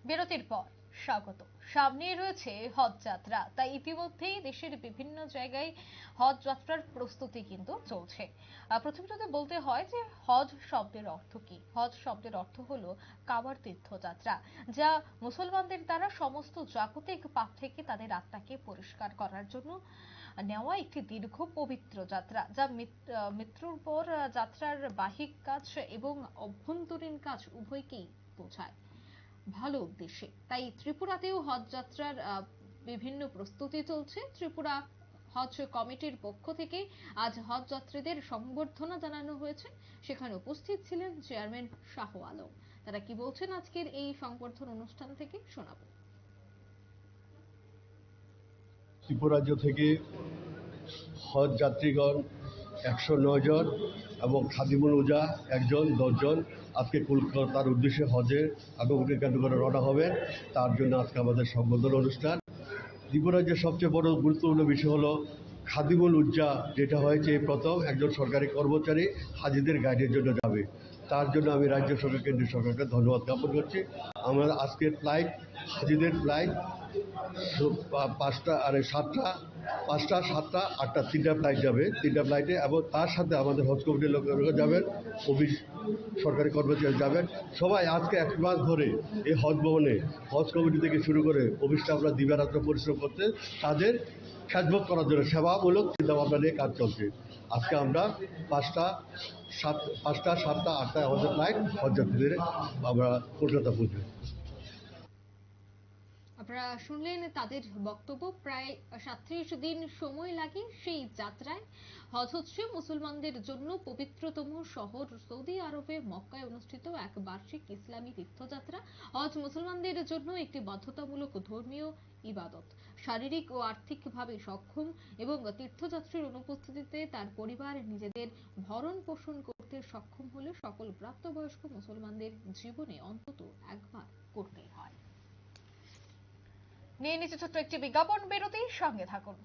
বিরতির পর স্বাগত। সামনে রয়েছে হজ যাত্রা, তাই ইতিমধ্যেই দেশের বিভিন্ন জায়গায় হজ যাত্রার প্রস্তুতি কিন্তু চলছে। প্রথমে যদি বলতে হয় যে হজ শব্দের অর্থ কি, হজ শব্দের অর্থ হলো কাবার তীর্থযাত্রা, যা মুসলমানদের দ্বারা সমস্ত জাগতিক পাপ থেকে তাদের আত্মাকে পরিষ্কার করার জন্য নেওয়া একটি দীর্ঘ পবিত্র যাত্রা, যা মৃত্যুর পর যাত্রার বাহিক কাজ এবং অভ্যন্তরীণ কাজ উভয়কেই বোঝায় ভালো উদ্দেশ্যে। তাই ত্রিপুরাতেও হজ যাত্রার বিভিন্ন প্রস্তুতি চলছে। ত্রিপুরা হজ কমিটির পক্ষ থেকে আজ হজ যাত্রীদের সংবর্ধনা জানানো হয়েছে। সেখানে উপস্থিত ছিলেন চেয়ারম্যান শাহ আলম। তারা কি বলছেন আজকের এই সংবর্ধনা অনুষ্ঠান থেকে শোনাবো। ত্রিপুরা রাজ্য থেকে হজ যাত্রীগণ 109 জন এবং খাদিমুল উজা 1 জন, 10 জন আজকে কলকাতার উদ্দেশ্যে হজের আগমনের কেন্দ্র করে রওনা হবেন। তার জন্য আজকে আমাদের সম্বোধনা অনুষ্ঠান। ত্রিপুরা রাজ্যের সবচেয়ে বড় গুরুত্বপূর্ণ বিষয় হলো খাদিমুল উজ্জা, যেটা হয়েছে এই প্রথম একজন সরকারি কর্মচারী হাজিদের গাইডের জন্য যাবে। তার জন্য আমি রাজ্য সরকার, কেন্দ্রীয় সরকারকে ধন্যবাদ জ্ঞাপন করছি। আমরা আজকের ফ্লাইট, হাজিদের ফ্লাইট 5টা, 7টা, 8টা 3টা ফ্লাইট যাবে, 3টা ফ্লাইটে। এবং তার সাথে আমাদের হজ কমিটির লোকেরা যাবেন, অফিস সরকারি কর্মচারী যাবেন। সবাই আজকে 1 মাস ধরে এই হজ ভবনে হজ কমিটি থেকে শুরু করে অফিস স্টাফরা দিবারাত্র পরিশ্রম করতে তাদের খেদমত করার জন্য সেবামূলক চিন্তাভাবনা নিয়ে কাজ চলছে। আজকে আমরা 5টা, 7টা, 8টায় আমাদের ফ্লাইট হজ যাত্রীদের আমরা কলকাতা পৌঁছবে। আপনারা শুনলেন তাদের বক্তব্য। প্রায় 37 দিন সময় লাগে সেই যাত্রায়। হজ হচ্ছে মুসলমানদের জন্য পবিত্রতম শহর সৌদি আরবে মক্কায় অনুষ্ঠিত এক বার্ষিক ইসলামী তীর্থযাত্রা। হজ মুসলমানদের জন্য একটি বাধ্যতামূলক ধর্মীয় ইবাদত। শারীরিক ও আর্থিকভাবে সক্ষম এবং তীর্থযাত্রীর অনুপস্থিতিতে তার পরিবার নিজেদের ভরণ পোষণ করতে সক্ষম হলে সকল প্রাপ্তবয়স্ক মুসলমানদের জীবনে অন্তত একবার করতেই হয়। নিয়ে নিচ্ছে ছোট্ট একটি বিজ্ঞাপন বিরতি, সঙ্গে থাকুন।